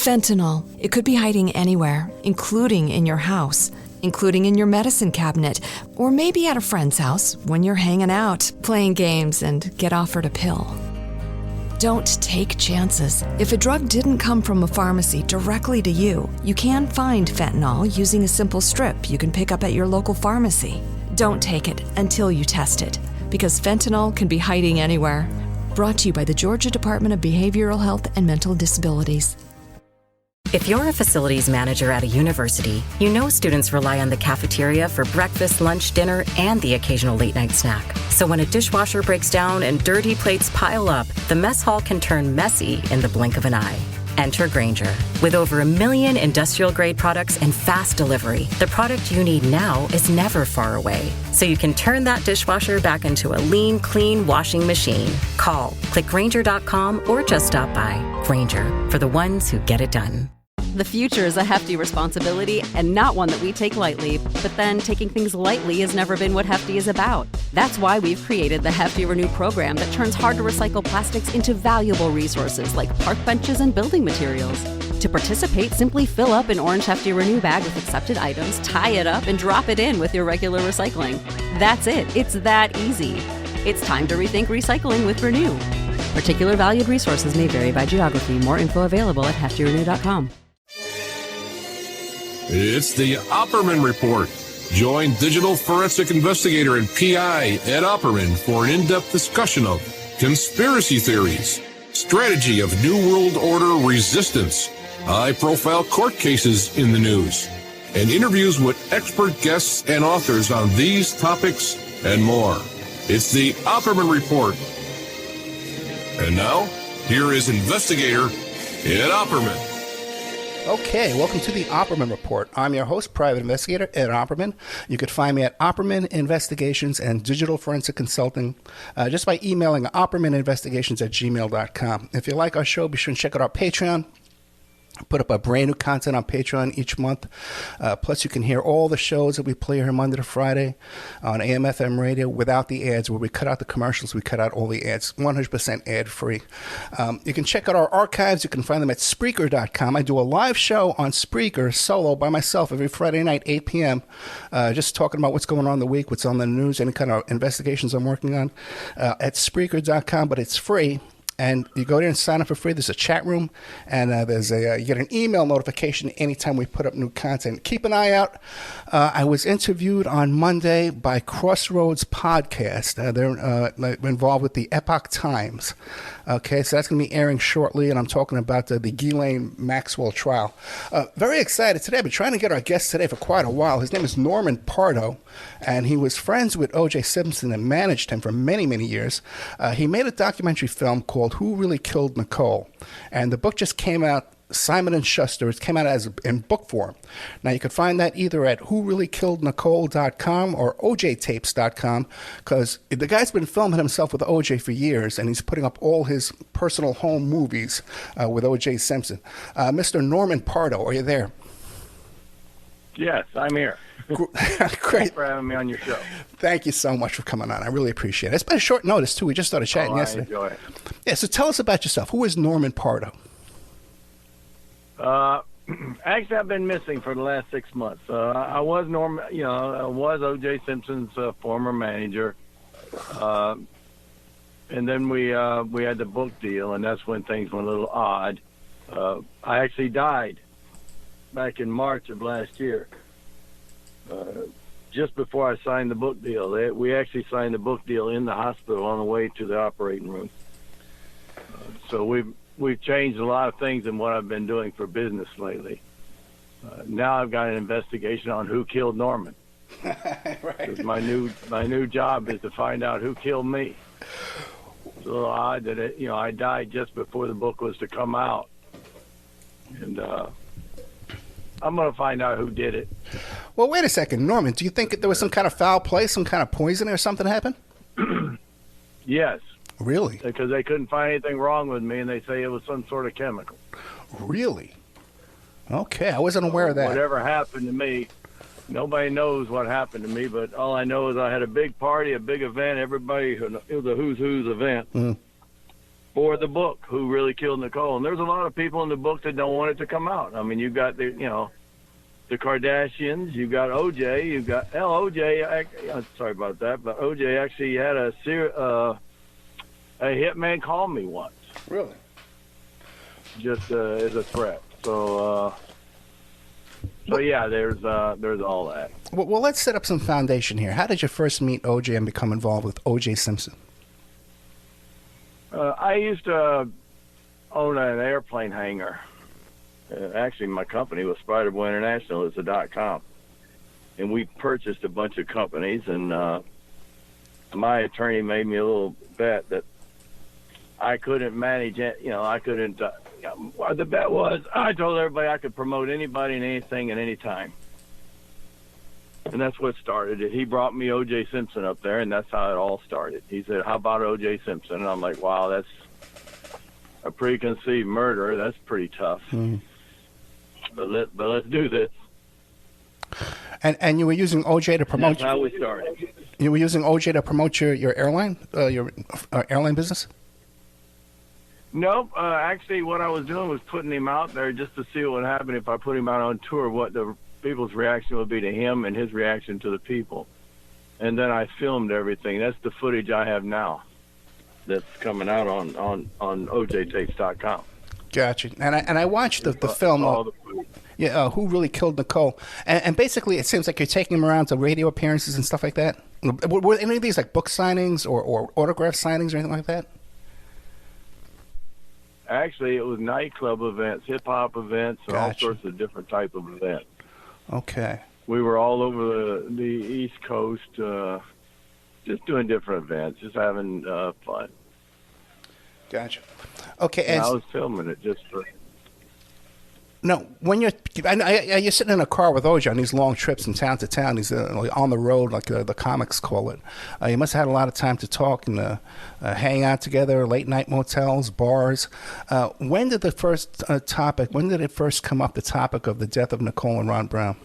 Fentanyl. It could be hiding anywhere, including in your house, including in your medicine cabinet, or maybe at a friend's house when you're hanging out, playing games, and get offered a pill. Don't take chances. If a drug didn't come from a pharmacy directly to you, you can find fentanyl using a simple strip you can pick up at your local pharmacy. Don't take it until you test it, because fentanyl can be hiding anywhere. Brought to you by the Georgia Department of Behavioral Health and Mental Disabilities. If you're a facilities manager at a university, you know students rely on the cafeteria for breakfast, lunch, dinner, and the occasional late-night snack. So when a dishwasher breaks down and dirty plates pile up, the mess hall can turn messy in the blink of an eye. Enter Grainger. With over 1 million industrial-grade products and fast delivery, the product you need now is never far away. So you can turn that dishwasher back into a lean, clean washing machine. Call, click Grainger.com, or just stop by. Grainger, for the ones who get it done. The future is a hefty responsibility and not one that we take lightly, but then taking things lightly has never been what Hefty is about. That's why we've created the Hefty Renew program that turns hard-to-recycle plastics into valuable resources like park benches and building materials. To participate, simply fill up an orange Hefty Renew bag with accepted items, tie it up, and drop it in with your regular recycling. That's it. It's that easy. It's time to rethink recycling with Renew. Particular valued resources may vary by geography. More info available at heftyrenew.com. It's the Opperman Report. Join digital forensic investigator and PI Ed Opperman for an in-depth discussion of conspiracy theories, strategy of New World Order resistance, high-profile court cases in the news, and interviews with expert guests and authors on these topics and more. It's the Opperman Report. And now, here is investigator Ed Opperman. Okay, welcome to the Opperman Report. I'm your host, Private Investigator Ed Opperman. You could find me at Opperman Investigations and Digital Forensic Consulting just by emailing oppermaninvestigations@gmail.com. If you like our show, be sure to check out our Patreon. Put up a brand new content on Patreon each month. Plus, you can hear all the shows that we play here Monday to Friday on AM/FM radio without the ads, where we cut out the commercials, we cut out all the ads, 100% ad-free. You can check out our archives. You can find them at Spreaker.com. I do a live show on Spreaker solo by myself every Friday night, 8 p.m., just talking about what's going on in the week, what's on the news, any kind of investigations I'm working on at Spreaker.com, but it's free. And you go there and sign up for free. There's a chat room, and you get an email notification anytime we put up new content. Keep an eye out. I was interviewed on Monday by Crossroads Podcast. They're involved with the Epoch Times. Okay, so that's going to be airing shortly, and I'm talking about the Ghislaine Maxwell trial. Very excited today. I've been trying to get our guest today for quite a while. His name is Norman Pardo, and he was friends with O.J. Simpson and managed him for many, many years. He made a documentary film called Who Really Killed Nicole, and the book just came out, Simon & Schuster. It came out in book form. Now, you can find that either at whoreallykillednicole.com or ojtapes.com, because the guy's been filming himself with OJ for years, and he's putting up all his personal home movies with O.J. Simpson. Mr. Norman Pardo, are you there? Yes, I'm here. Great. Thanks for having me on your show. Thank you so much for coming on. I really appreciate it. It's been a short notice, too. We just started chatting yesterday. I enjoy it. Yeah, so tell us about yourself. Who is Norman Pardo? Actually, I've been missing for the last 6 months. I was I was O.J. Simpson's former manager, and then we had the book deal, and that's when things went a little odd. I actually died back in March of last year, just before I signed the book deal. We actually signed the book deal in the hospital on the way to the operating room. So we've changed a lot of things in what I've been doing for business lately. Now I've got an investigation on who killed Norman. Right. My new job is to find out who killed me. It's a little odd that I died just before the book was to come out, and I'm going to find out who did it. Well, wait a second, Norman. Do you think there was some kind of foul play, some kind of poisoning or something happened? Yes. Really? Because they couldn't find anything wrong with me, and they say it was some sort of chemical. Really? Okay, I wasn't aware of that. Whatever happened to me, nobody knows what happened to me, but all I know is I had a big party, a big event. Everybody, it was a who's event. for the book, Who Really Killed Nicole. And there's a lot of people in the book that don't want it to come out. I mean, you've got the Kardashians, you've got OJ, you've got OJ. Sorry about that, but OJ actually had a hitman call me once. Really? Just as a threat. So yeah, there's all that. Well, let's set up some foundation here. How did you first meet OJ and become involved with OJ Simpson? I used to own an airplane hangar. Actually, my company was Spiderboy International. It's a .com. And we purchased a bunch of companies, and my attorney made me a little bet that I couldn't manage it. I couldn't. The bet was I told everybody I could promote anybody and anything at any time. And that's what started it. He brought me O.J. Simpson up there, and that's how it all started. He said, "How about O.J. Simpson?" And I'm like, "Wow, that's a preconceived murder. That's pretty tough." But let's do this. And you were using OJ to promote. That's how we started. You were using OJ to promote your airline, your airline business. Nope. Actually, what I was doing was putting him out there just to see what would happen if I put him out on tour. What the people's reaction would be to him and his reaction to the people. And then I filmed everything. That's the footage I have now. That's coming out on OJTapes.com. Gotcha. And I watched the film. Who Really Killed Nicole? And basically, it seems like you're taking him around to radio appearances and stuff like that. Were any of these like book signings or autograph signings or anything like that? Actually, it was nightclub events, hip-hop events, and all sorts of different type of events. Okay. We were all over the East Coast, just doing different events, just having fun. Gotcha. Okay. And I was filming it just for... No, when you're sitting in a car with OJ on these long trips from town to town, he's on the road, like the comics call it. You must have had a lot of time to talk and hang out together, late night motels, bars. When did the first when did it first come up, the topic of the death of Nicole and Ron Brown?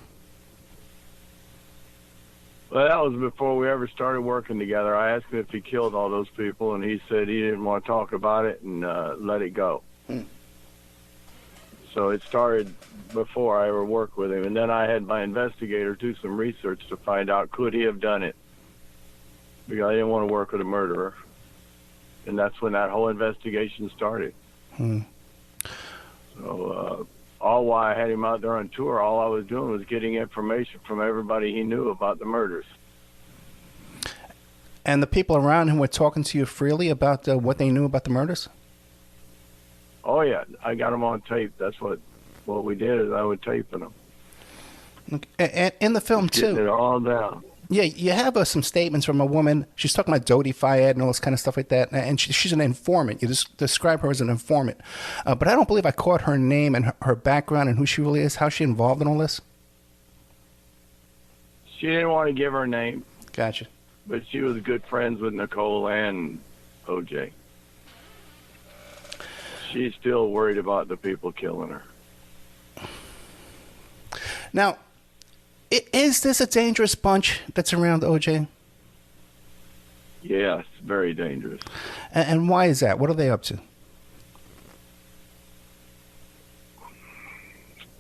Well, that was before we ever started working together. I asked him if he killed all those people, and he said he didn't want to talk about it and let it go. So it started before I ever worked with him. And then I had my investigator do some research to find out, could he have done it? Because I didn't want to work with a murderer. And that's when that whole investigation started. So all while I had him out there on tour, all I was doing was getting information from everybody he knew about the murders. And the people around him were talking to you freely about what they knew about the murders? Oh, yeah. I got them on tape. That's what we did is I would tape them. And in the film, too. Getting it all down. Yeah, you have some statements from a woman. She's talking about Dodi Fayed and all this kind of stuff like that. And she's an informant. You just describe her as an informant. But I don't believe I caught her name and her background and who she really is. How's she involved in all this? She didn't want to give her name. Gotcha. But she was good friends with Nicole and OJ. She's still worried about the people killing her. Now, is this a dangerous bunch that's around OJ? Yes, very dangerous. And why is that? What are they up to?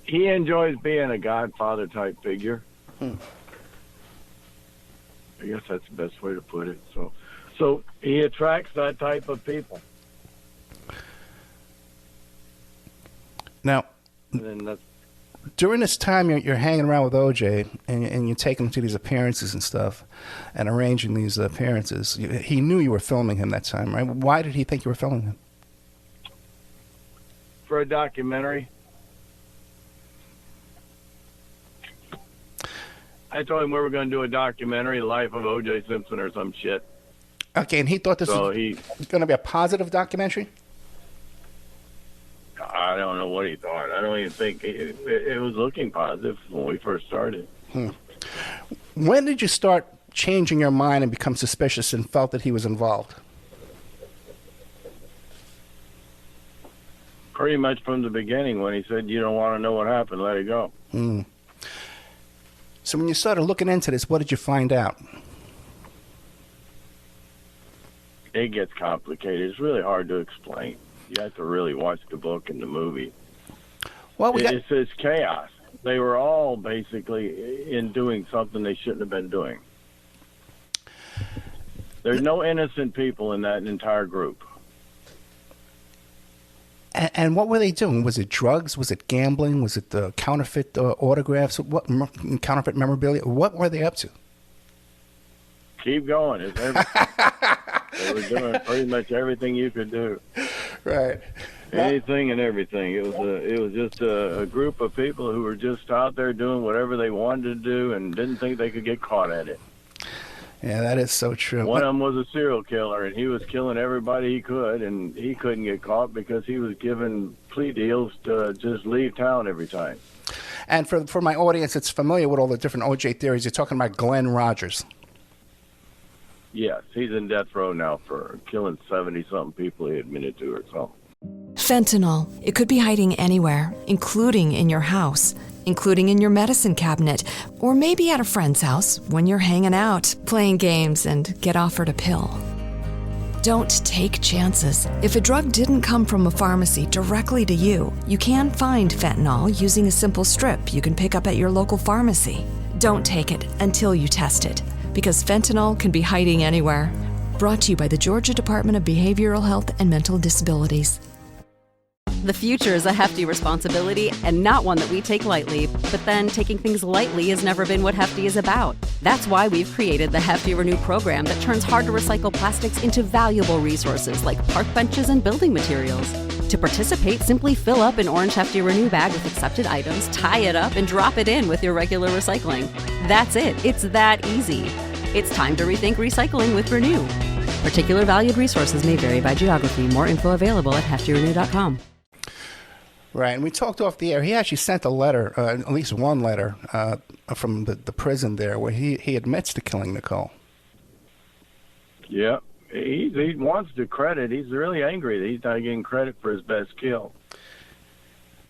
He enjoys being a godfather type figure. I guess that's the best way to put it. So he attracts that type of people. Now, during this time, you're hanging around with OJ, and you're taking him to these appearances and stuff, and arranging these appearances. He knew you were filming him that time, right? Why did he think you were filming him? For a documentary. I told him we were going to do a documentary, Life of O.J. Simpson or some shit. Okay, and he thought this was going to be a positive documentary? I don't know what he thought. I don't even think it was looking positive when we first started. When did you start changing your mind and become suspicious and felt that he was involved? Pretty much from the beginning when he said, you don't want to know what happened, let it go. So when you started looking into this, what did you find out? it gets complicated. It's really hard to explain. You have to really watch the book and the movie. Well, It's chaos. They were all basically in doing something they shouldn't have been doing. There's no innocent people in that entire group. And what were they doing? Was it drugs? Was it gambling? Was it the counterfeit autographs? Counterfeit memorabilia? What were they up to? Keep going. It's everything. They were doing pretty much everything you could do. Right. Anything and everything. It was just a group of people who were just out there doing whatever they wanted to do and didn't think they could get caught at it. Yeah, that is so true. One of them was a serial killer, and he was killing everybody he could, and he couldn't get caught because he was given plea deals to just leave town every time. And for my audience that's familiar with all the different O.J. theories, you're talking about Glenn Rogers. Yes, he's in death row now for killing 70-something people he admitted to or something. Fentanyl. It could be hiding anywhere, including in your house, including in your medicine cabinet, or maybe at a friend's house when you're hanging out, playing games, and get offered a pill. Don't take chances. If a drug didn't come from a pharmacy directly to you, you can find fentanyl using a simple strip you can pick up at your local pharmacy. Don't take it until you test it, because fentanyl can be hiding anywhere. Brought to you by the Georgia Department of Behavioral Health and Mental Disabilities. The future is a hefty responsibility and not one that we take lightly, but then taking things lightly has never been what Hefty is about. That's why we've created the Hefty Renew program that turns hard-to-recycle plastics into valuable resources like park benches and building materials. To participate, simply fill up an orange Hefty Renew bag with accepted items, tie it up, and drop it in with your regular recycling. That's it. It's that easy. It's time to rethink recycling with Renew. Particular valued resources may vary by geography. More info available at heftyrenew.com. Right, and we talked off the air. He actually sent a letter, at least one letter, from the prison there where he admits to killing Nicole. Yeah, he wants the credit. He's really angry that he's not getting credit for his best kill.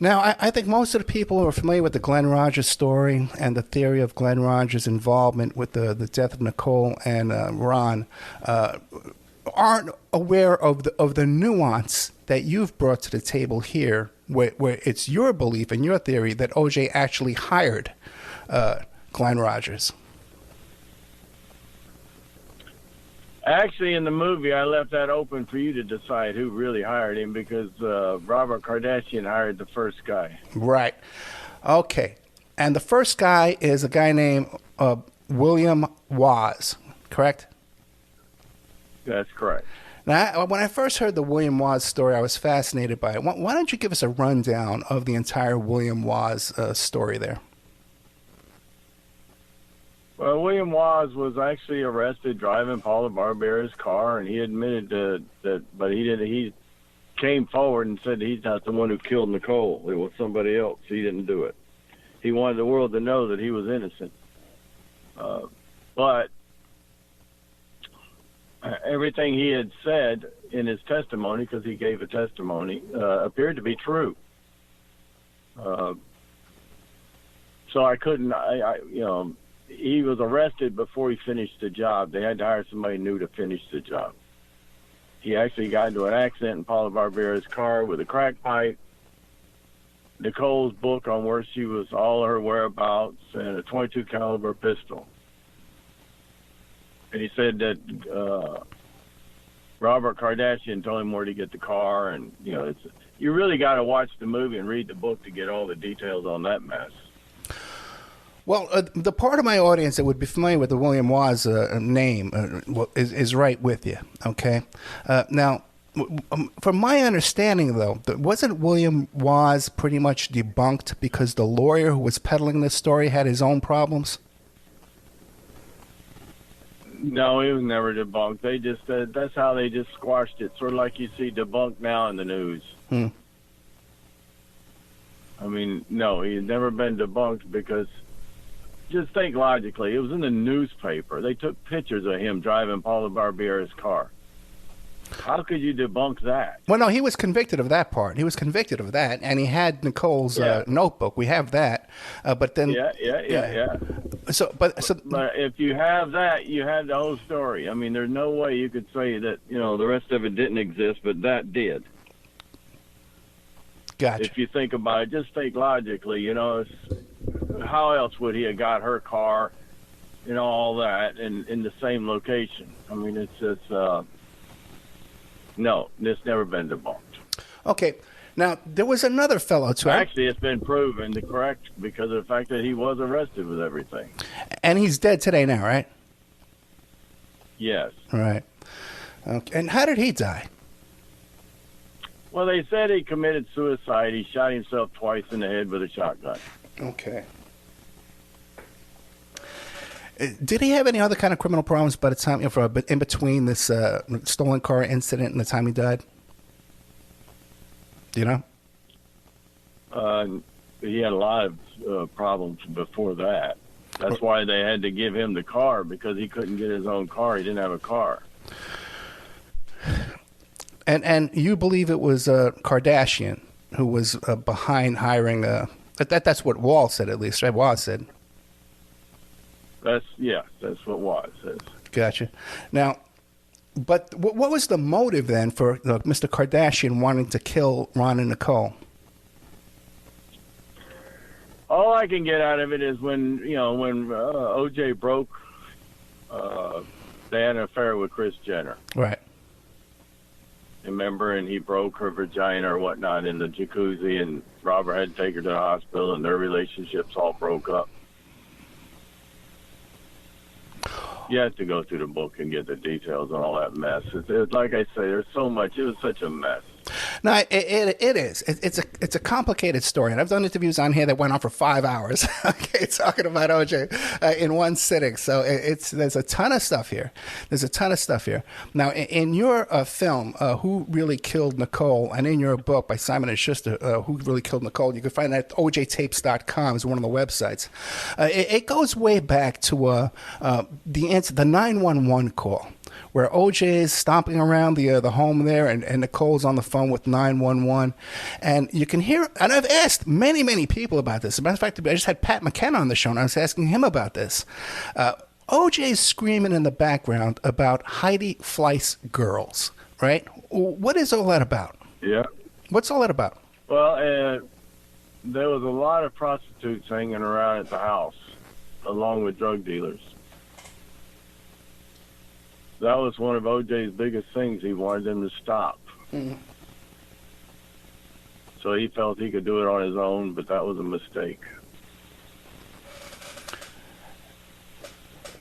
Now, I think most of the people who are familiar with the Glenn Rogers story and the theory of Glenn Rogers' involvement with the death of Nicole and Ron aren't aware of the nuance that you've brought to the table here, where it's your belief and your theory that O.J. actually hired Glenn Rogers. Actually, in the movie, I left that open for you to decide who really hired him because Robert Kardashian hired the first guy. Right. Okay. And the first guy is a guy named William Waz, correct? That's correct. Now, when I first heard the William Waz story, I was fascinated by it. Why don't you give us a rundown of the entire William Waz story there? Well, William Waz was actually arrested driving Paula Barbera's car, and he admitted that, but he came forward and said he's not the one who killed Nicole. It was somebody else. He didn't do it. He wanted the world to know that he was innocent. But everything he had said in his testimony, because he gave a testimony, appeared to be true. So I couldn't, he was arrested before he finished the job. They had to hire somebody new to finish the job. He actually got into an accident in Paula Barbera's car with a crack pipe, Nicole's book on where she was, all her whereabouts, and a .22 caliber pistol. And he said that Robert Kardashian told him where to get the car, and you really got to watch the movie and read the book to get all the details on that mess. Well, the part of my audience that would be familiar with the William Waz name is right with you, okay? Now, from my understanding, though, wasn't William Waz pretty much debunked because the lawyer who was peddling this story had his own problems? No, he was never debunked. They just that's how they just squashed it, sort of like you see debunked now in the news. I mean, no, he's never been debunked because... Just think logically. It was in the newspaper. They took pictures of him driving Paula Barbera's car. How could you debunk that? Well, no, he was convicted of that part. He was convicted of that, and he had Nicole's notebook. We have that. But then... Yeah. But if you have that, you have the whole story. I mean, there's no way you could say that the rest of it didn't exist, but that did. Gotcha. If you think about it, just think logically. How else would he have got her car, all that, in the same location? I mean, it's just no, it's never been debunked. Okay. Now, there was another fellow, too. Actually, it's been proven correct because of the fact that he was arrested with everything. And he's dead today now, right? Yes. Right. Okay. And how did he die? Well, they said he committed suicide. He shot himself twice in the head with a shotgun. Okay. Did he have any other kind of criminal problems by the time, in between this stolen car incident and the time he died? Do you know? He had a lot of problems before that. That's why they had to give him the car, because he couldn't get his own car. He didn't have a car. And you believe it was Kardashian who was behind hiring that's what Wall said, at least, right? Wall said. That's what Wall says. Gotcha. Now, but what was the motive then for Mr. Kardashian wanting to kill Ron and Nicole? All I can get out of it is when O.J. broke, they had an affair with Kris Jenner. Right. Remember, and he broke her vagina or whatnot in the jacuzzi, and Robert had to take her to the hospital, and their relationships all broke up. You have to go through the book and get the details on all that mess. It's like I say, there's so much. It was such a mess. No, it is. It's a complicated story, and I've done interviews on here that went on for 5 hours. Okay, talking about OJ in one sitting. So there's a ton of stuff here. Now, in your film, Who Really Killed Nicole, and in your book by Simon and Schuster, Who Really Killed Nicole, you can find that at ojtapes.com is one of the websites. It goes way back to the 911 call, where OJ is stomping around the home there, and Nicole's on the phone with 911. And you can hear, and I've asked many, many people about this. As a matter of fact, I just had Pat McKenna on the show, and I was asking him about this. OJ's screaming in the background about Heidi Fleiss girls, right? What is all that about? Yeah. What's all that about? Well, there was a lot of prostitutes hanging around at the house, along with drug dealers. That was one of OJ's biggest things. He wanted them to stop. Mm-hmm. So he felt he could do it on his own, but that was a mistake.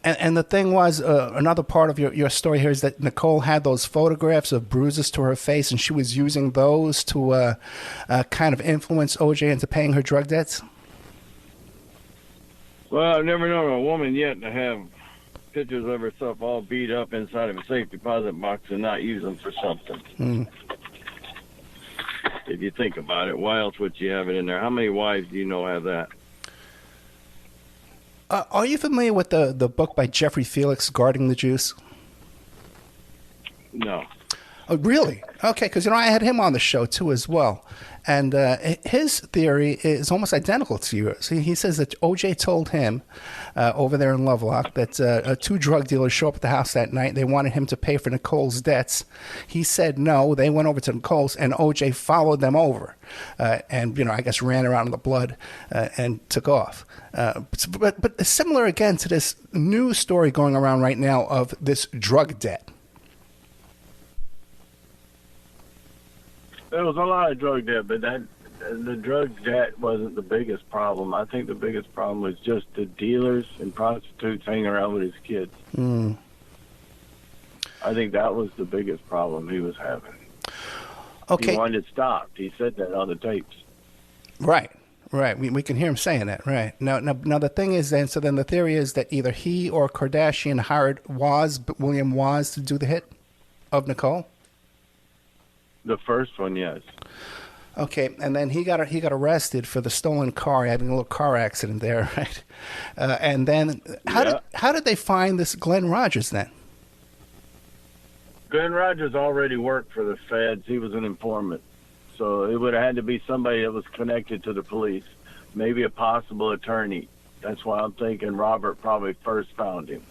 And the thing was, another part of your story here is that Nicole had those photographs of bruises to her face, and she was using those to kind of influence OJ into paying her drug debts? Well, I've never known a woman yet to have pictures of herself all beat up inside of a safe deposit box and not use them for something. Mm. If you think about it, why else would you have it in there? How many wives do you know have that? Are you familiar with the book by Jeffrey Felix, Guarding the Juice? No. Oh, really? Okay, because I had him on the show too as well, and his theory is almost identical to yours. He says that OJ told him over there in Lovelock that two drug dealers show up at the house that night. They wanted him to pay for Nicole's debts. He said no. They went over to Nicole's, and OJ followed them over, and I guess ran around in the blood and took off. But similar again to this new story going around right now of this drug debt. There was a lot of drug debt, but the drug debt wasn't the biggest problem. I think the biggest problem was just the dealers and prostitutes hanging around with his kids. Mm. I think that was the biggest problem he was having. Okay. He wanted it stopped. He said that on the tapes. Right. We can hear him saying that. Right. Now the thing is then, so then the theory is that either he or Kardashian hired William Waz to do the hit of Nicole? The first one, yes. Okay, and then he got arrested for the stolen car, having a little car accident there, right? And then how did they find this Glenn Rogers then? Glenn Rogers already worked for the feds. He was an informant. So it would have had to be somebody that was connected to the police, maybe a possible attorney. That's why I'm thinking Robert probably first found him.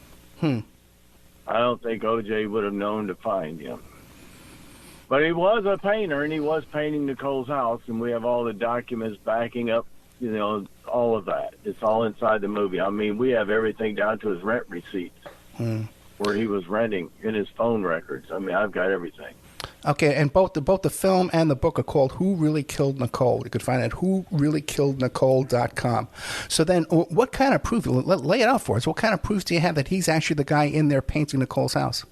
I don't think O.J. would have known to find him. But he was a painter, and he was painting Nicole's house, and we have all the documents backing up, all of that. It's all inside the movie. I mean, we have everything down to his rent receipts where he was renting in his phone records. I mean, I've got everything. Okay, and both the film and the book are called Who Really Killed Nicole. You could find it at whoreallykillednicole.com. So then, what kind of proof, lay it out for us, what kind of proof do you have that he's actually the guy in there painting Nicole's house?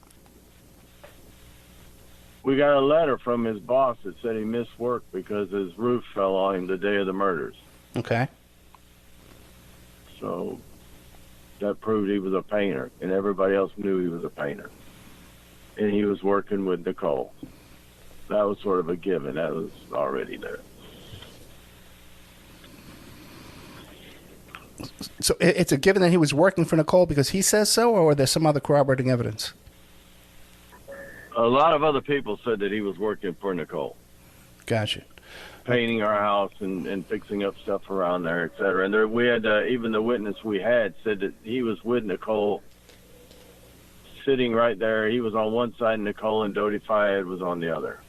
We got a letter from his boss that said he missed work because his roof fell on him the day of the murders. Okay. So that proved he was a painter, and everybody else knew he was a painter. And he was working with Nicole. That was sort of a given. That was already there. So it's a given that he was working for Nicole because he says so, or there's some other corroborating evidence? A lot of other people said that he was working for Nicole. Gotcha. Painting our house and fixing up stuff around there, et cetera. And we had, even the witness we had said that he was with Nicole, sitting right there. He was on one side, and Nicole and Dodi Fayed was on the other.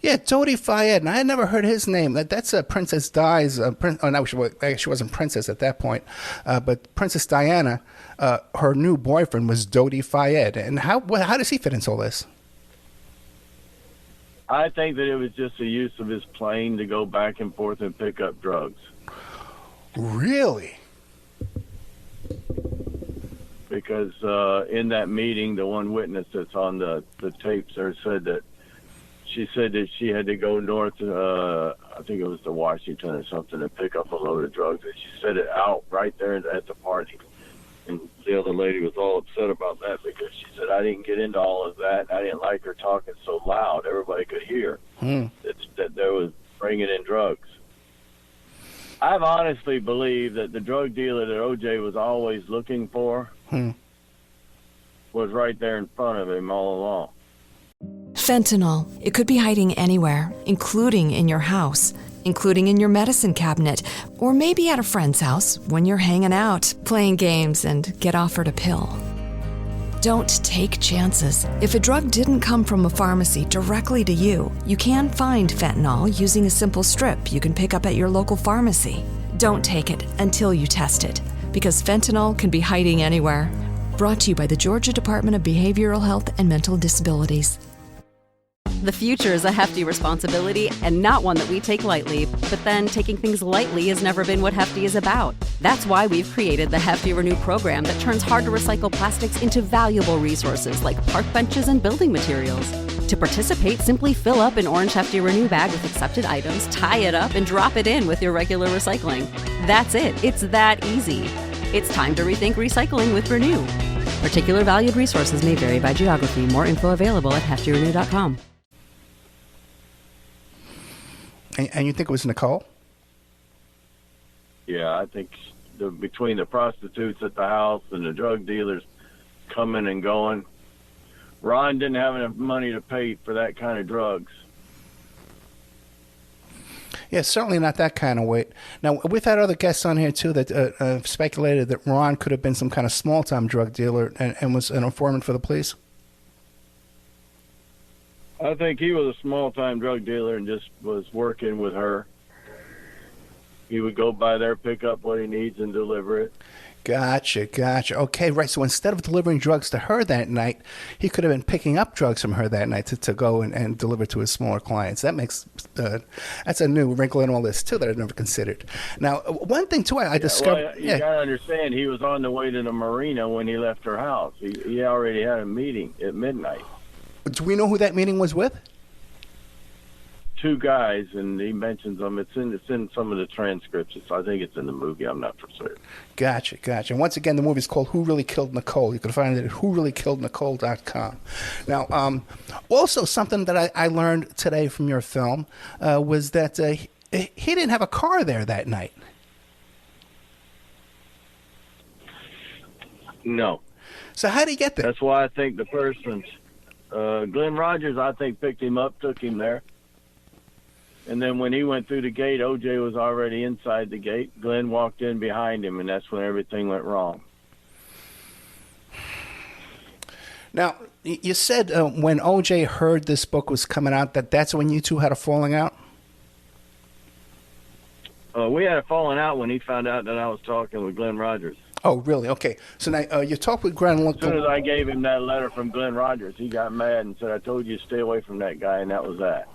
Yeah, Dodi Fayed, and I had never heard his name. That's Princess Di's. No, she wasn't princess at that point, but Princess Diana, her new boyfriend was Dodi Fayed. And how does he fit into all this? I think that it was just a use of his plane to go back and forth and pick up drugs. Really? Because in that meeting, the one witness that's on the tapes there said that she had to go north, I think it was to Washington or something, and pick up a load of drugs. And she said it out right there at the party. And the other lady was all upset about that because she said, I didn't get into all of that. I didn't like her talking so loud. Everybody could hear that there was bringing in drugs. I've honestly believed that the drug dealer that O.J. was always looking for was right there in front of him all along. Fentanyl. It could be hiding anywhere, including in your house, including in your medicine cabinet, or maybe at a friend's house when you're hanging out, playing games, and get offered a pill. Don't take chances. If a drug didn't come from a pharmacy directly to you, you can find fentanyl using a simple strip you can pick up at your local pharmacy. Don't take it until you test it, because fentanyl can be hiding anywhere. Brought to you by the Georgia Department of Behavioral Health and Mental Disabilities. The future is a hefty responsibility and not one that we take lightly, but then taking things lightly has never been what Hefty is about. That's why we've created the Hefty Renew program that turns hard-to-recycle plastics into valuable resources like park benches and building materials. To participate, simply fill up an orange Hefty Renew bag with accepted items, tie it up, and drop it in with your regular recycling. That's it. It's that easy. It's time to rethink recycling with Renew. Particular valued resources may vary by geography. More info available at heftyrenew.com. And you think it was Nicole? Yeah, I think between the prostitutes at the house and the drug dealers coming and going, Ron didn't have enough money to pay for that kind of drugs. Yeah, certainly not that kind of weight. Now, we've had other guests on here, too, that speculated that Ron could have been some kind of small-time drug dealer and was an informant for the police. I think he was a small-time drug dealer and just was working with her. He would go by there, pick up what he needs, and deliver it. Gotcha. Okay, right. So instead of delivering drugs to her that night, he could have been picking up drugs from her that night to go and deliver to his smaller clients. That makes that's a new wrinkle in all this, too, that I'd never considered. Now, one thing, too, I discovered... Well, you got to understand, he was on the way to the marina when he left her house. He already had a meeting at midnight. Do we know who that meeting was with? Two guys, and he mentions them. It's in some of the transcripts. I think it's in the movie. I'm not for certain. Gotcha. And once again, the movie is called Who Really Killed Nicole. You can find it at whoreallykillednicole.com. Now, also something that I learned today from your film was that he didn't have a car there that night. No. So how did he get there? That's why I think the person, Glenn Rogers, I think picked him up, took him there. And then when he went through the gate, O.J. was already inside the gate. Glenn walked in behind him, and that's when everything went wrong. Now, you said when O.J. heard this book was coming out, that's when you two had a falling out? We had a falling out when he found out that I was talking with Glenn Rogers. Oh, really? Okay. So now you talked with Glenn. As soon as I gave him that letter from Glenn Rogers, he got mad and said, I told you to stay away from that guy, and that was that.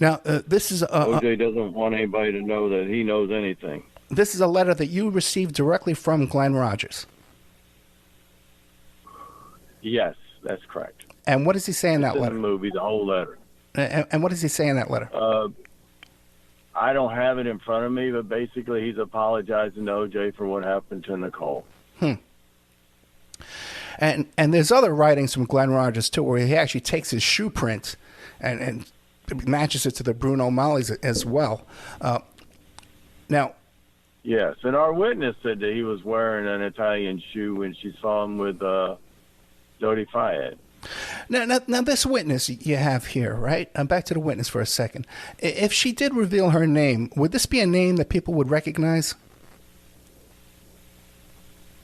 Now, this is... O.J. doesn't want anybody to know that he knows anything. This is a letter that you received directly from Glenn Rogers. Yes, that's correct. And what does he say in that letter? The movie, the whole letter. And what does he say in that letter? I don't have it in front of me, but basically he's apologizing to O.J. for what happened to Nicole. And there's other writings from Glenn Rogers, too, where he actually takes his shoe print and matches it to the Bruno Mali's as well. Now... Yes, and our witness said that he was wearing an Italian shoe when she saw him with Dodi Fayed. Now, this witness you have here, right? Back to the witness for a second. If she did reveal her name, would this be a name that people would recognize?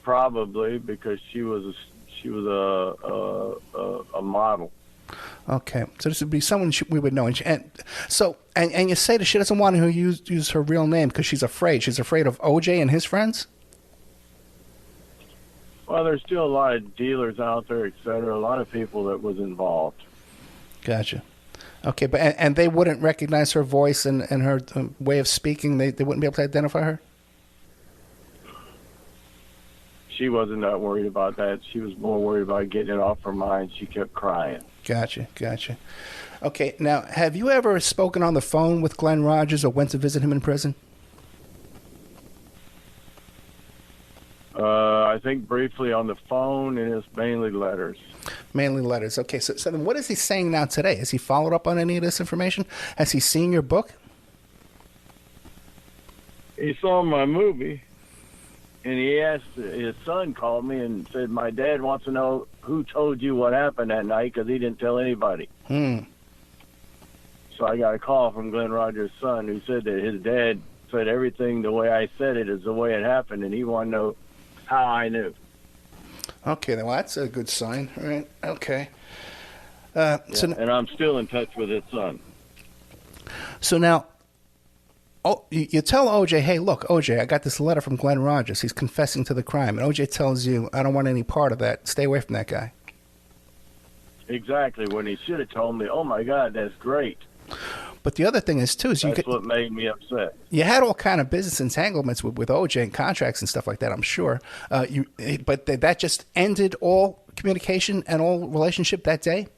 Probably, because she was a model. Okay, so this would be someone we would know. And you say that she doesn't want to use her real name because she's afraid. She's afraid of O.J. and his friends? Well, there's still a lot of dealers out there, et cetera, a lot of people that was involved. Gotcha. Okay, but and they wouldn't recognize her voice and her way of speaking? They wouldn't be able to identify her? She wasn't that worried about that. She was more worried about getting it off her mind. She kept crying. Gotcha. Okay, now, have you ever spoken on the phone with Glenn Rogers or went to visit him in prison? I think briefly on the phone, and it's mainly letters. Mainly letters. Okay, so then what is he saying now today? Has he followed up on any of this information? Has he seen your book? He saw my movie, and he asked, his son called me and said, my dad wants to know who told you what happened that night because he didn't tell anybody. So I got a call from Glenn Rogers' son who said that his dad said everything the way I said it is the way it happened, and he wanted to know how I knew. Okay, well, that's a good sign, right? Okay. And I'm still in touch with his son. So now, you tell O.J., hey, look, O.J., I got this letter from Glenn Rogers. He's confessing to the crime. And O.J. tells you, I don't want any part of that. Stay away from that guy. Exactly, when he should have told me, oh, my God, that's great. But the other thing is, too, that's what made me upset. You had all kind of business entanglements with O.J. and contracts and stuff like that, I'm sure. But that just ended all communication and all relationship that day?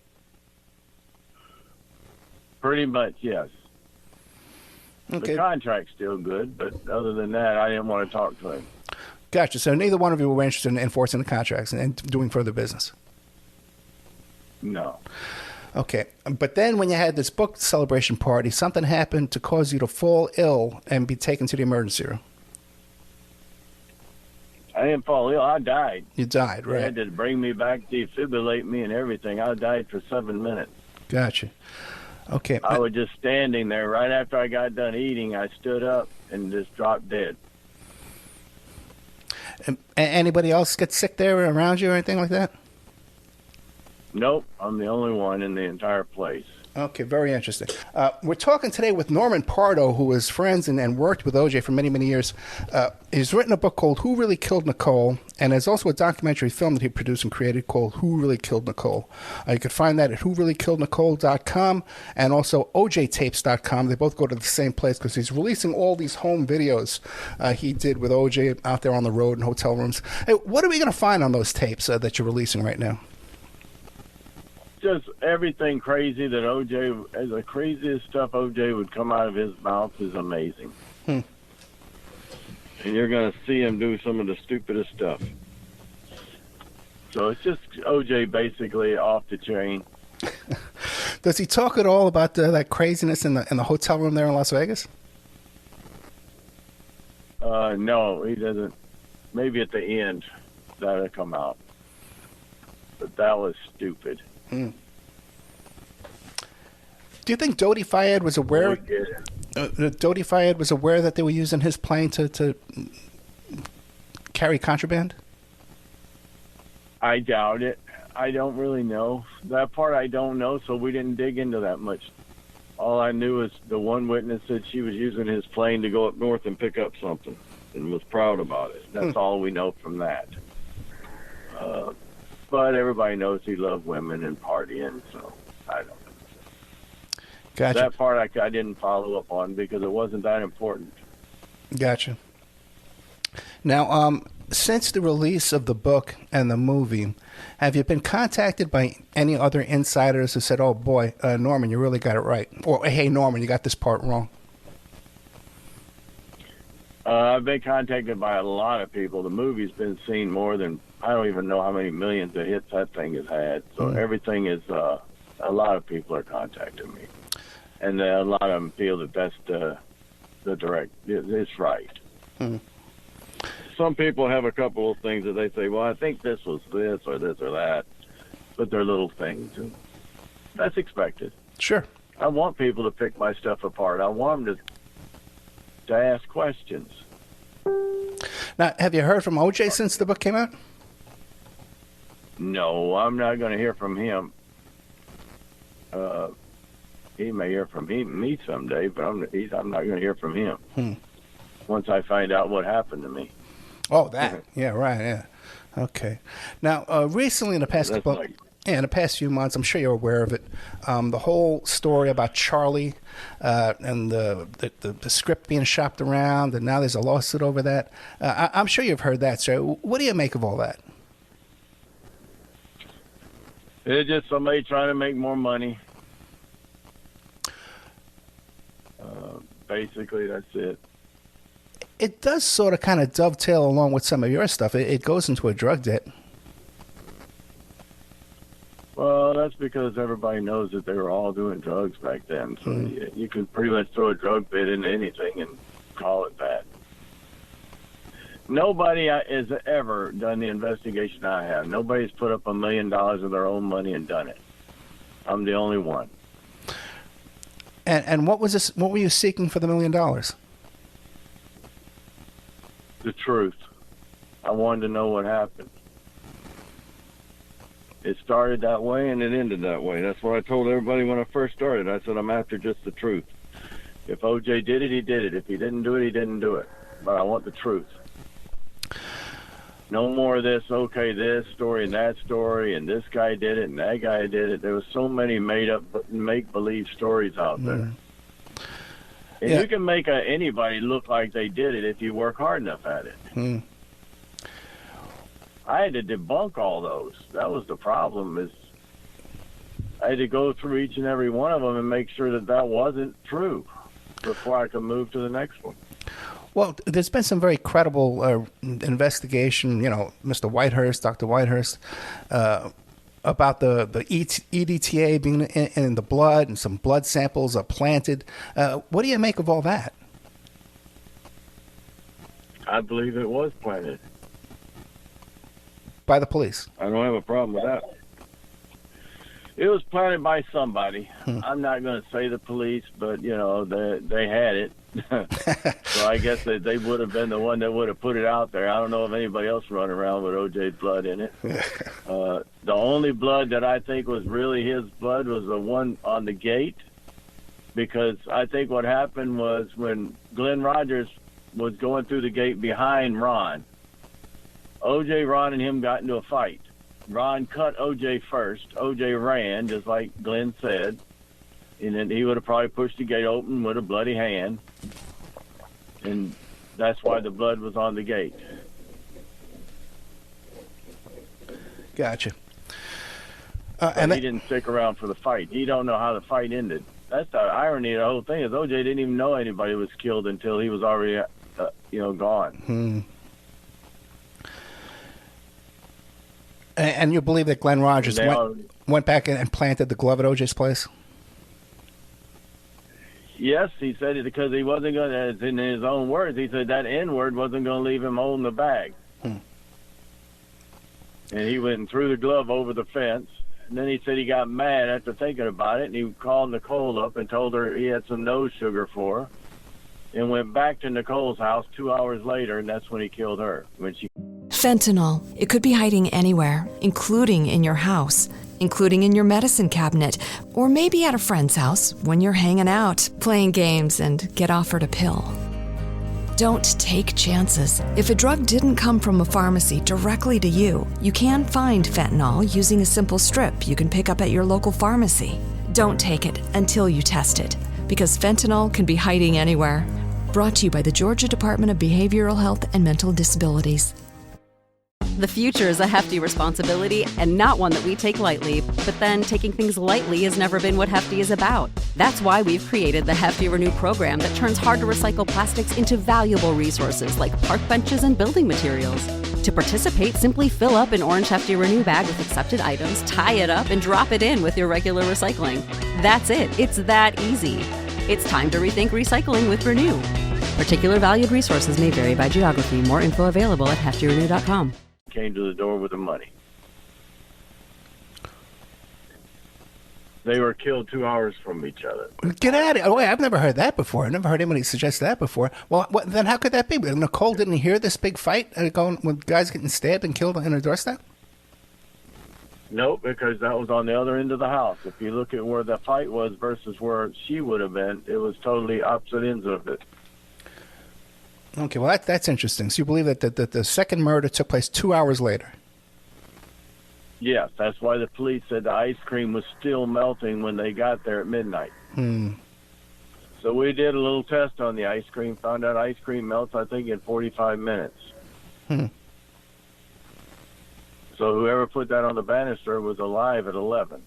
Pretty much, yes. Okay. The contract's still good, but other than that, I didn't want to talk to him. Gotcha. So neither one of you were interested in enforcing the contracts and doing further business? No. Okay. But then when you had this book celebration party, something happened to cause you to fall ill and be taken to the emergency room. I didn't fall ill. I died. You died, right? They had to bring me back, defibrillate me and everything. I died for 7 minutes. Gotcha. Okay. I was just standing there. Right after I got done eating, I stood up and just dropped dead. Anybody else get sick there around you or anything like that? Nope, I'm the only one in the entire place. Okay, very interesting. We're talking today with Norman Pardo, who is friends and worked with O.J. for many, many years. He's written a book called Who Really Killed Nicole, and there's also a documentary film that he produced and created called Who Really Killed Nicole. You can find that at whoreallykillednicole.com and also ojtapes.com. They both go to the same place because he's releasing all these home videos he did with O.J. out there on the road in hotel rooms. Hey, what are we going to find on those tapes that you're releasing right now? Just everything crazy that O.J., the craziest stuff O.J. would come out of his mouth is amazing. And you're going to see him do some of the stupidest stuff. So it's just O.J. basically off the chain. Does he talk at all about that craziness in the hotel room there in Las Vegas? No, he doesn't. Maybe at the end that'll come out. But that was stupid. Do you think Dodi Fayed was aware? Dodi Fayed was aware that they were using his plane to carry contraband? I doubt it. I don't really know. That part I don't know, so we didn't dig into that much. All I knew is the one witness said she was using his plane to go up north and pick up something and was proud about it. That's all we know from that. But everybody knows he loved women and partying, so I don't know. Gotcha. That part I didn't follow up on because it wasn't that important. Gotcha. Now, since the release of the book and the movie, have you been contacted by any other insiders who said, oh, boy, Norman, you really got it right? Or, hey, Norman, you got this part wrong? I've been contacted by a lot of people. The movie's been seen more than, I don't even know how many millions of hits that thing has had. So everything is, a lot of people are contacting me. And a lot of them feel that that's the direct, it's right. Some people have a couple of things that they say, well, I think this was this or that, but they're little things. And that's expected. Sure. I want people to pick my stuff apart. I want them to ask questions. Now, have you heard from OJ since the book came out? No, I'm not going to hear from him. He may hear from me someday, but I'm not going to hear from him once I find out what happened to me. Oh, that. Yeah, right, yeah. Okay. Now, recently in the past in the past few months, I'm sure you're aware of it, the whole story about Charlie and the script being shopped around, and now there's a lawsuit over that. I'm sure you've heard that, sir. What do you make of all that? It's just somebody trying to make more money. Basically, that's it. It does sort of kind of dovetail along with some of your stuff. It goes into a drug debt. Well, that's because everybody knows that they were all doing drugs back then. So you can pretty much throw a drug bit into anything and call it that. Nobody has ever done the investigation I have. Nobody's put up $1 million of their own money and done it. I'm the only one. And what was this? What were you seeking for the $1 million? The truth. I wanted to know what happened. It started that way and it ended that way. That's what I told everybody when I first started. I said, I'm after just the truth. If OJ did it, he did it. If he didn't do it, he didn't do it. But I want the truth. No more of this, okay, this story and that story, and this guy did it and that guy did it. There was so many made-up, make-believe stories out there. And you can make anybody look like they did it if you work hard enough at it. I had to debunk all those. That was the problem. Is I had to go through each and every one of them and make sure that that wasn't true before I could move to the next one. Well, there's been some very credible investigation, Mr. Whitehurst, Dr. Whitehurst, about the EDTA being in the blood and some blood samples are planted. What do you make of all that? I believe it was planted. By the police? I don't have a problem with that. It was planted by somebody. I'm not going to say the police, but, they had it. So I guess that they would have been the one that would have put it out there. I don't know if anybody else running around with OJ's blood in it. The only blood that I think was really his blood was the one on the gate, because I think what happened was when Glenn Rogers was going through the gate behind Ron, OJ, Ron, and him got into a fight. Ron cut OJ first. OJ ran, just like Glenn said. And then he would have probably pushed the gate open with a bloody hand. And that's why the blood was on the gate. Gotcha. And he didn't stick around for the fight. He don't know how the fight ended. That's the irony of the whole thing, is OJ didn't even know anybody was killed until he was already, gone. And you believe that Glenn Rogers went back and planted the glove at OJ's place? Yes, he said it because he wasn't going to, in his own words, he said that N-word wasn't going to leave him holding the bag. And he went and threw the glove over the fence, And then he said he got mad after thinking about it, and he called Nicole up and told her he had some nose sugar for her, and went back to Nicole's house 2 hours later, and that's when he killed her. Fentanyl. It could be hiding anywhere, including in your house, including in your medicine cabinet, or maybe at a friend's house when you're hanging out, playing games, and get offered a pill. Don't take chances. If a drug didn't come from a pharmacy directly to you, you can find fentanyl using a simple strip you can pick up at your local pharmacy. Don't take it until you test it, because fentanyl can be hiding anywhere. Brought to you by the Georgia Department of Behavioral Health and Mental Disabilities. The future is a hefty responsibility and not one that we take lightly, but then taking things lightly has never been what Hefty is about. That's why we've created the Hefty Renew program that turns hard-to-recycle plastics into valuable resources like park benches and building materials. To participate, simply fill up an orange Hefty Renew bag with accepted items, tie it up, and drop it in with your regular recycling. That's it. It's that easy. It's time to rethink recycling with Renew. Particular valued resources may vary by geography. More info available at heftyrenew.com. Came to the door with the money. They were killed 2 hours from each other. Get out of it. Oh, wait, I've never heard that before. I've never heard anybody suggest that before. Well, then how could that be? Nicole didn't hear this big fight going with guys getting stabbed and killed on her doorstep? Nope, because that was on the other end of the house. If you look at where the fight was versus where she would have been, it was totally opposite ends of it. Okay, well, that's interesting. So you believe that the second murder took place 2 hours later? Yes, that's why the police said the ice cream was still melting when they got there at midnight. So we did a little test on the ice cream, found out ice cream melts, I think, in 45 minutes. So whoever put that on the banister was alive at 11.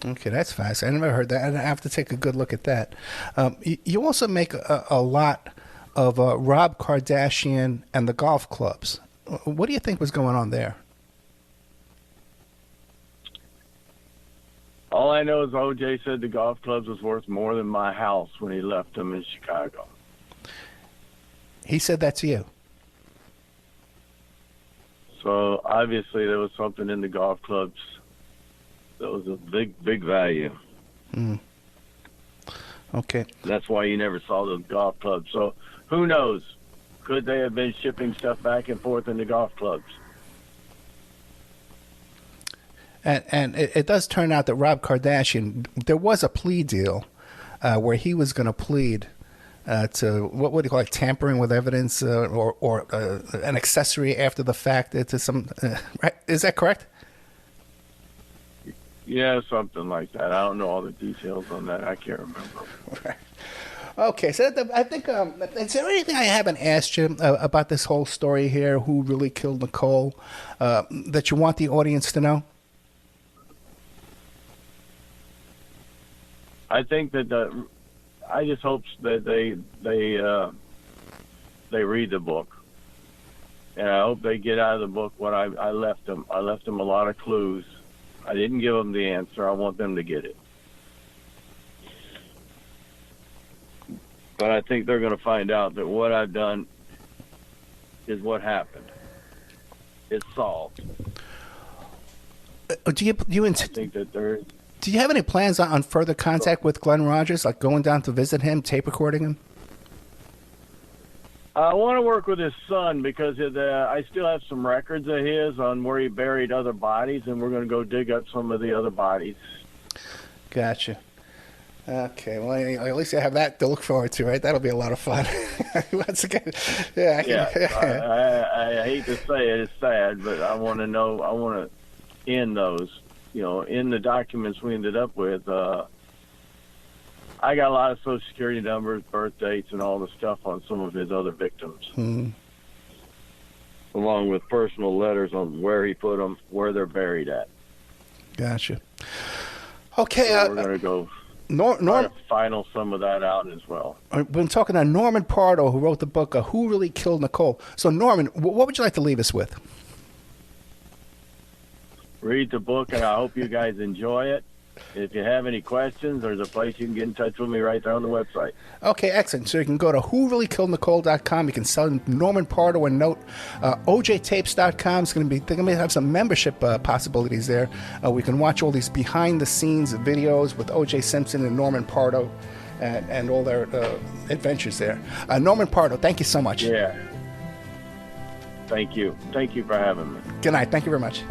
Okay, that's fast. I never heard that. I have to take a good look at that. You also make a lot of Rob Kardashian and the golf clubs. What do you think was going on there? All I know is O.J. said the golf clubs was worth more than my house when he left them in Chicago. He said that to you? So obviously there was something in the golf clubs that was a big value. Okay. That's why you never saw the golf clubs. So who knows? Could they have been shipping stuff back and forth in the golf clubs? And it does turn out that Rob Kardashian, there was a plea deal where he was going to plead to, what would you call it, tampering with evidence or an accessory after the fact to some, right? Is that correct? Yeah, something like that. I don't know all the details on that. I can't remember. Right. Okay, so I think, is there anything I haven't asked you about this whole story here, who really killed Nicole, that you want the audience to know? I think that I just hope that they read the book, and I hope they get out of the book what I left them. I left them a lot of clues. I didn't give them the answer. I want them to get it. But I think they're going to find out that what I've done is what happened. It's solved. I think that there. Do you have any plans on further contact with Glenn Rogers, like going down to visit him, tape recording him? I want to work with his son because I still have some records of his on where he buried other bodies, and we're going to go dig up some of the other bodies. Gotcha. Okay, well, at least I have that to look forward to, right? That'll be a lot of fun. Once again, I hate to say it, it's sad, but I want to end those. You know, in the documents we ended up with, I got a lot of Social Security numbers, birth dates, and all the stuff on some of his other victims, along with personal letters on where he put them, where they're buried at. Gotcha. Okay, so we're going to go try to final some of that out as well. I've been talking to Norman Pardo, who wrote the book Who Really Killed Nicole. So, Norman, what would you like to leave us with? Read the book, and I hope you guys enjoy it. if you have any questions, there's a place you can get in touch with me right there on the website. Okay, excellent. So you can go to whoreallykillednicole.com. You can send Norman Pardo a note. OJtapes.com is going to be, they're going to have some membership possibilities there. We can watch all these behind-the-scenes videos with O.J. Simpson and Norman Pardo and all their adventures there. Norman Pardo, thank you so much. Yeah. Thank you. Thank you for having me. Good night. Thank you very much.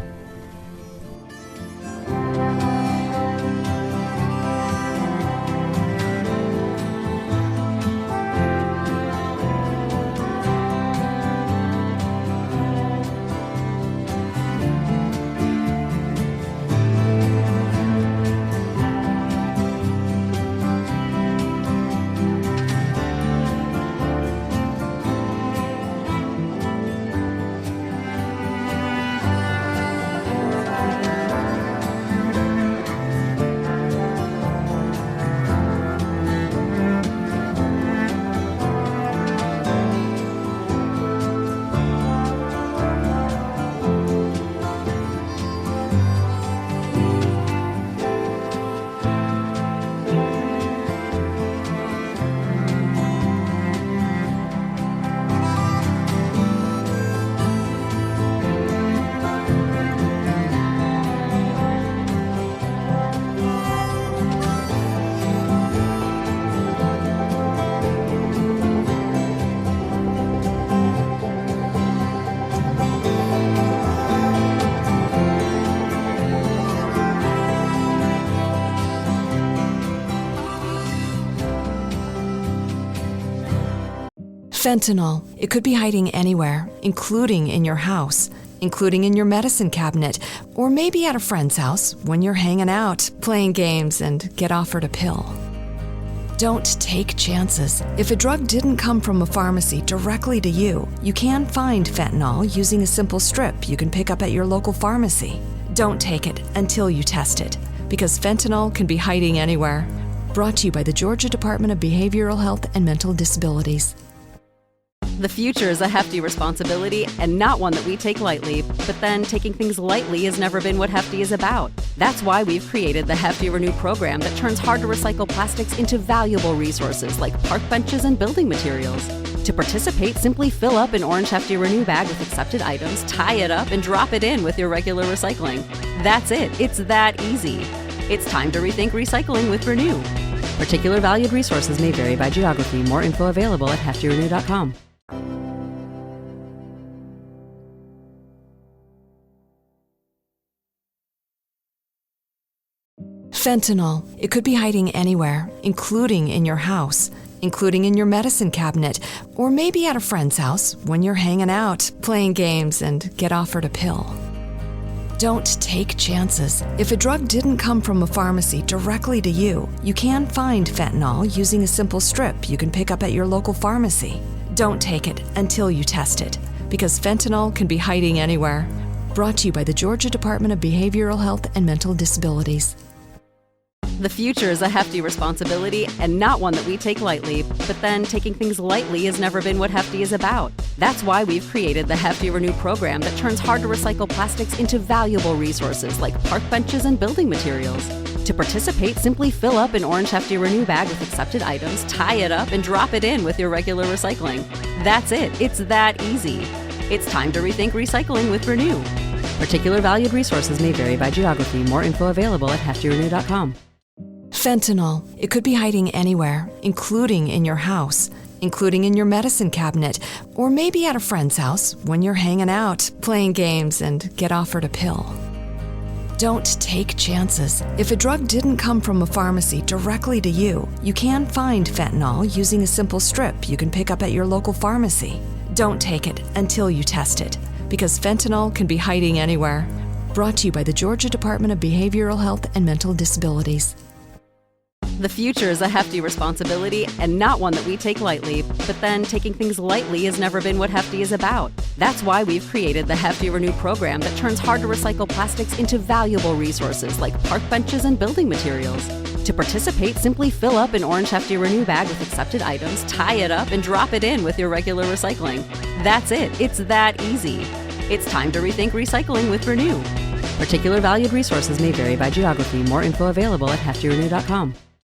Fentanyl. It could be hiding anywhere, including in your house, including in your medicine cabinet, or maybe at a friend's house when you're hanging out, playing games, and get offered a pill. Don't take chances. If a drug didn't come from a pharmacy directly to you, you can find fentanyl using a simple strip you can pick up at your local pharmacy. Don't take it until you test it, because fentanyl can be hiding anywhere. Brought to you by the Georgia Department of Behavioral Health and Mental Disabilities. The future is a hefty responsibility and not one that we take lightly, but then taking things lightly has never been what Hefty is about. That's why we've created the Hefty Renew program that turns hard-to-recycle plastics into valuable resources like park benches and building materials. To participate, simply fill up an orange Hefty Renew bag with accepted items, tie it up, and drop it in with your regular recycling. That's it. It's that easy. It's time to rethink recycling with Renew. Particular valued resources may vary by geography. More info available at heftyrenew.com. Fentanyl. It could be hiding anywhere, including in your house, including in your medicine cabinet, or maybe at a friend's house when you're hanging out, playing games, and get offered a pill. Don't take chances. If a drug didn't come from a pharmacy directly to you, you can find fentanyl using a simple strip you can pick up at your local pharmacy. Don't take it until you test it, because fentanyl can be hiding anywhere. Brought to you by the Georgia Department of Behavioral Health and Mental Disabilities. The future is a hefty responsibility and not one that we take lightly, but then taking things lightly has never been what Hefty is about. That's why we've created the Hefty Renew program that turns hard-to-recycle plastics into valuable resources like park benches and building materials. To participate, simply fill up an orange Hefty Renew bag with accepted items, tie it up, and drop it in with your regular recycling. That's it. It's that easy. It's time to rethink recycling with Renew. Particular valued resources may vary by geography. More info available at heftyrenew.com. Fentanyl. It could be hiding anywhere, including in your house, including in your medicine cabinet, or maybe at a friend's house when you're hanging out, playing games, and get offered a pill. Don't take chances. If a drug didn't come from a pharmacy directly to you, you can find fentanyl using a simple strip you can pick up at your local pharmacy. Don't take it until you test it, because fentanyl can be hiding anywhere. Brought to you by the Georgia Department of Behavioral Health and Mental Disabilities. The future is a hefty responsibility and not one that we take lightly, but then taking things lightly has never been what Hefty is about. That's why we've created the Hefty Renew program that turns hard-to-recycle plastics into valuable resources like park benches and building materials. To participate, simply fill up an orange Hefty Renew bag with accepted items, tie it up, and drop it in with your regular recycling. That's it. It's that easy. It's time to rethink recycling with Renew. Particular valued resources may vary by geography. More info available at heftyrenew.com.